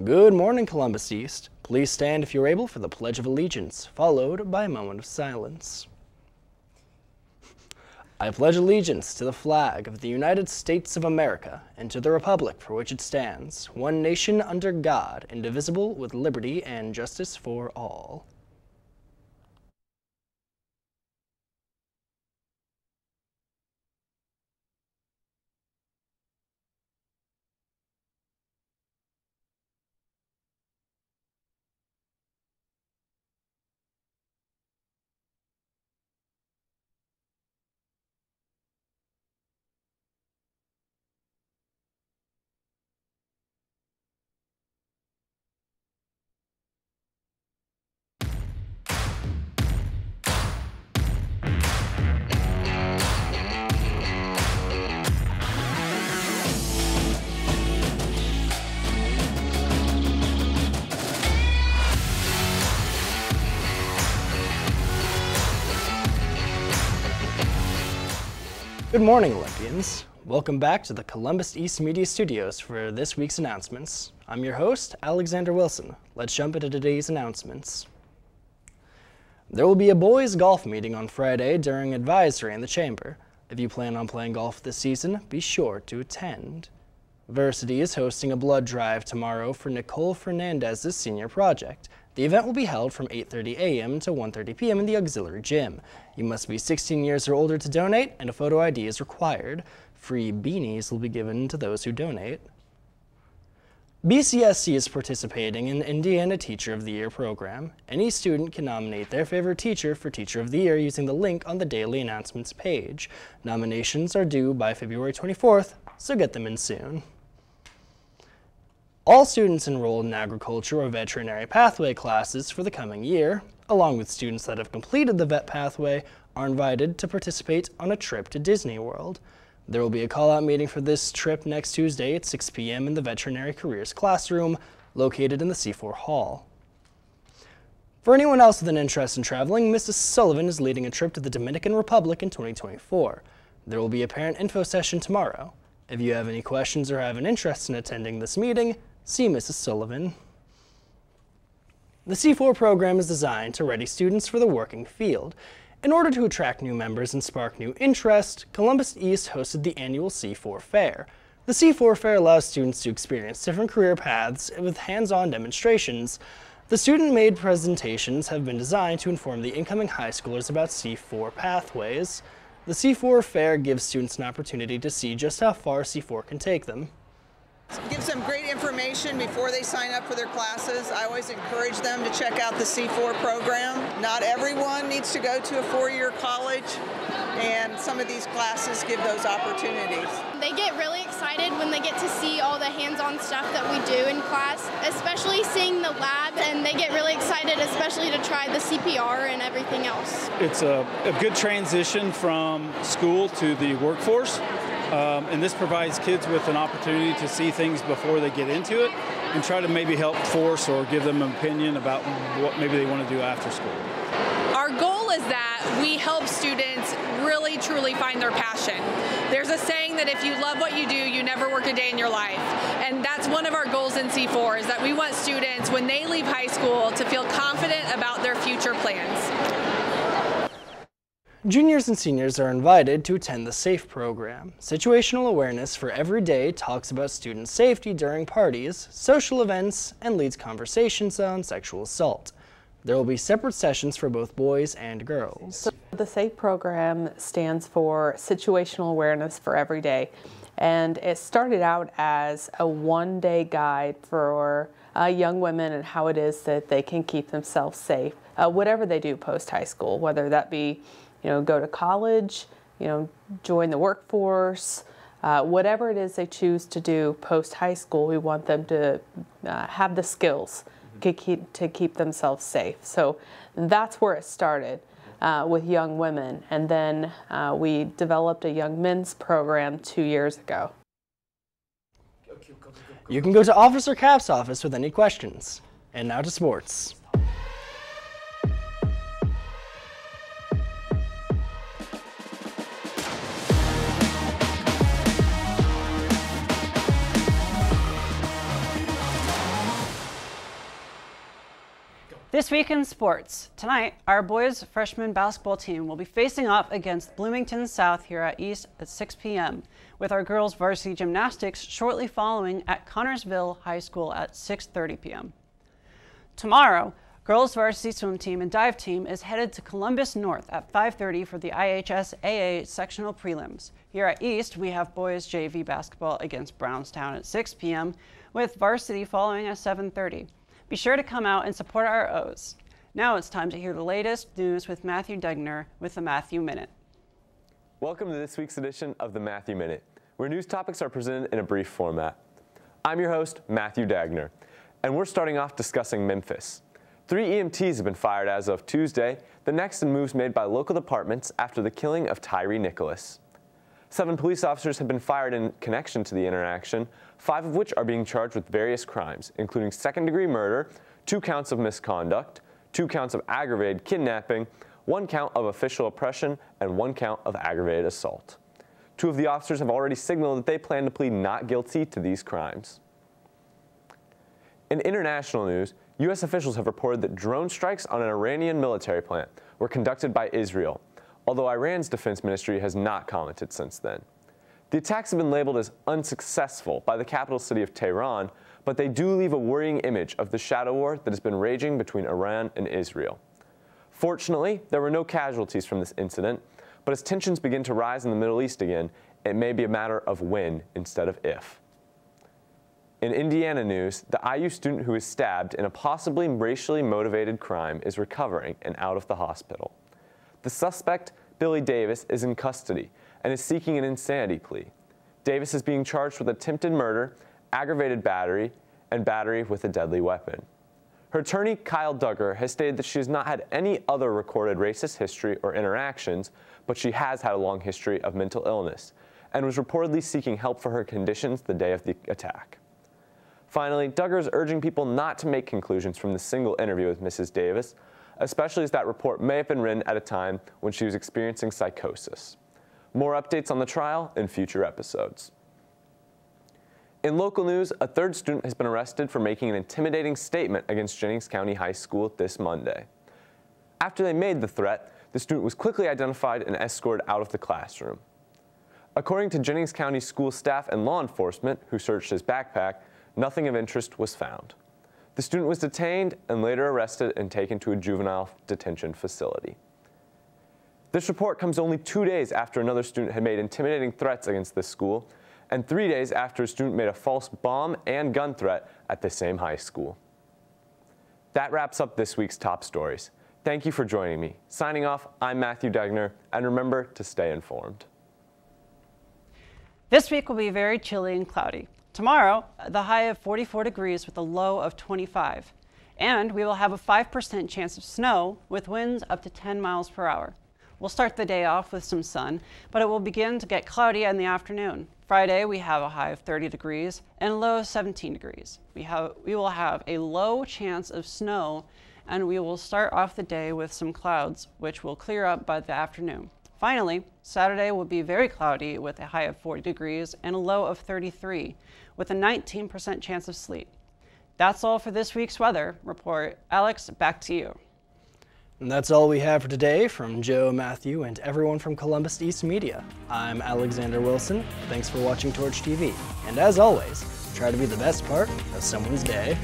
Good morning, Columbus East. Please stand if you're able for the Pledge of Allegiance, followed by a moment of silence. I pledge allegiance to the flag of the United States of America and to the republic for which it stands, one nation under God, indivisible, with liberty and justice for all. Good morning, Olympians. Welcome back to the Columbus East Media Studios for this week's announcements. I'm your host, Alexander Wilson. Let's jump into today's announcements. There will be a boys' golf meeting on Friday during advisory in the chamber. If you plan on playing golf this season, be sure to attend. Varsity is hosting a blood drive tomorrow for Nicole Fernandez's senior project. The event will be held from 8:30 a.m. to 1:30 p.m. in the auxiliary gym. You must be 16 years or older to donate, and a photo ID is required. Free beanies will be given to those who donate. BCSC is participating in the Indiana Teacher of the Year program. Any student can nominate their favorite teacher for Teacher of the Year using the link on the daily announcements page. Nominations are due by February 24th, so get them in soon. All students enrolled in agriculture or veterinary pathway classes for the coming year, along with students that have completed the vet pathway, are invited to participate on a trip to Disney World. There will be a call-out meeting for this trip next Tuesday at 6 p.m. in the Veterinary Careers classroom, located in the C4 Hall. For anyone else with an interest in traveling, Mrs. Sullivan is leading a trip to the Dominican Republic in 2024. There will be a parent info session tomorrow. If you have any questions or have an interest in attending this meeting, see Mrs. Sullivan. The C4 program is designed to ready students for the working field. In order to attract new members and spark new interest, Columbus East hosted the annual C4 Fair. The C4 Fair allows students to experience different career paths with hands-on demonstrations. The student-made presentations have been designed to inform the incoming high schoolers about C4 pathways. The C4 Fair gives students an opportunity to see just how far C4 can take them. Gives them great information before they sign up for their classes. I always encourage them to check out the C4 program. Not everyone needs to go to a four-year college, and some of these classes give those opportunities. They get really excited when they get to see all the hands-on stuff that we do in class, especially seeing the lab, and they get really excited, especially to try the CPR and everything else. It's a good transition from school to the workforce. And this provides kids with an opportunity to see things before they get into it and try to maybe help force or give them an opinion about what maybe they want to do after school. Our goal is that we help students really truly find their passion. There's a saying that if you love what you do, you never work a day in your life. And that's one of our goals in C4, is that we want students, when they leave high school, to feel confident about their future plans. Juniors and seniors are invited to attend the SAFE program. Situational awareness for every day talks about student safety during parties, social events, and leads conversations on sexual assault. There will be separate sessions for both boys and girls. The SAFE program stands for Situational Awareness for Every Day, and it started out as a one-day guide for young women and how it is that they can keep themselves safe, whatever they do post-high school, whether that be go to college, join the workforce, whatever it is they choose to do post-high school, we want them to have the skills to keep themselves safe. So that's where it started with young women. And then we developed a young men's program 2 years ago. You can go to Officer Cap's office with any questions. And now to sports. This week in sports. Tonight, our boys freshman basketball team will be facing off against Bloomington South here at East at 6 p.m., with our girls varsity gymnastics shortly following at Connorsville High School at 6:30 p.m. Tomorrow, girls varsity swim team and dive team is headed to Columbus North at 5:30 for the IHS AA sectional prelims. Here at East, we have boys JV basketball against Brownstown at 6 p.m., with varsity following at 7:30. Be sure to come out and support our O's. Now it's time to hear the latest news with Matthew Degner with the Matthew Minute. Welcome to this week's edition of the Matthew Minute, where news topics are presented in a brief format. I'm your host, Matthew Degner, and we're starting off discussing Memphis. 3 EMTs have been fired as of Tuesday, the next in moves made by local departments after the killing of Tyree Nicholas. 7 police officers have been fired in connection to the interaction, 5 of which are being charged with various crimes, including second-degree murder, 2 counts of misconduct, 2 counts of aggravated kidnapping, 1 count of official oppression, and 1 count of aggravated assault. 2 of the officers have already signaled that they plan to plead not guilty to these crimes. In international news, U.S. officials have reported that drone strikes on an Iranian military plant were conducted by Israel, although Iran's defense ministry has not commented since then. The attacks have been labeled as unsuccessful by the capital city of Tehran, but they do leave a worrying image of the shadow war that has been raging between Iran and Israel. Fortunately, there were no casualties from this incident, but as tensions begin to rise in the Middle East again, it may be a matter of when instead of if. In Indiana news, the IU student who was stabbed in a possibly racially motivated crime is recovering and out of the hospital. The suspect, Billy Davis, is in custody and is seeking an insanity plea. Davis is being charged with attempted murder, aggravated battery, and battery with a deadly weapon. Her attorney, Kyle Duggar, has stated that she has not had any other recorded racist history or interactions, but she has had a long history of mental illness and was reportedly seeking help for her conditions the day of the attack. Finally, Duggar is urging people not to make conclusions from the single interview with Mrs. Davis, especially as that report may have been written at a time when she was experiencing psychosis. More updates on the trial in future episodes. In local news, a 3rd student has been arrested for making an intimidating statement against Jennings County High School this Monday. After they made the threat, the student was quickly identified and escorted out of the classroom. According to Jennings County school staff and law enforcement, who searched his backpack, nothing of interest was found. The student was detained and later arrested and taken to a juvenile detention facility. This report comes only 2 days after another student had made intimidating threats against this school, and 3 days after a student made a false bomb and gun threat at the same high school. That wraps up this week's top stories. Thank you for joining me. Signing off, I'm Matthew Degner, and remember to stay informed. This week will be very chilly and cloudy. Tomorrow, the high of 44 degrees with a low of 25. And we will have a 5% chance of snow with winds up to 10 miles per hour. We'll start the day off with some sun, but it will begin to get cloudy in the afternoon. Friday, we have a high of 30 degrees and a low of 17 degrees. We will have a low chance of snow, and we will start off the day with some clouds, which will clear up by the afternoon. Finally, Saturday will be very cloudy with a high of 40 degrees and a low of 33, with a 19% chance of sleet. That's all for this week's weather report. Alex, back to you. And that's all we have for today from Joe, Matthew, and everyone from Columbus East Media. I'm Alexander Wilson. Thanks for watching Torch TV. And as always, try to be the best part of someone's day.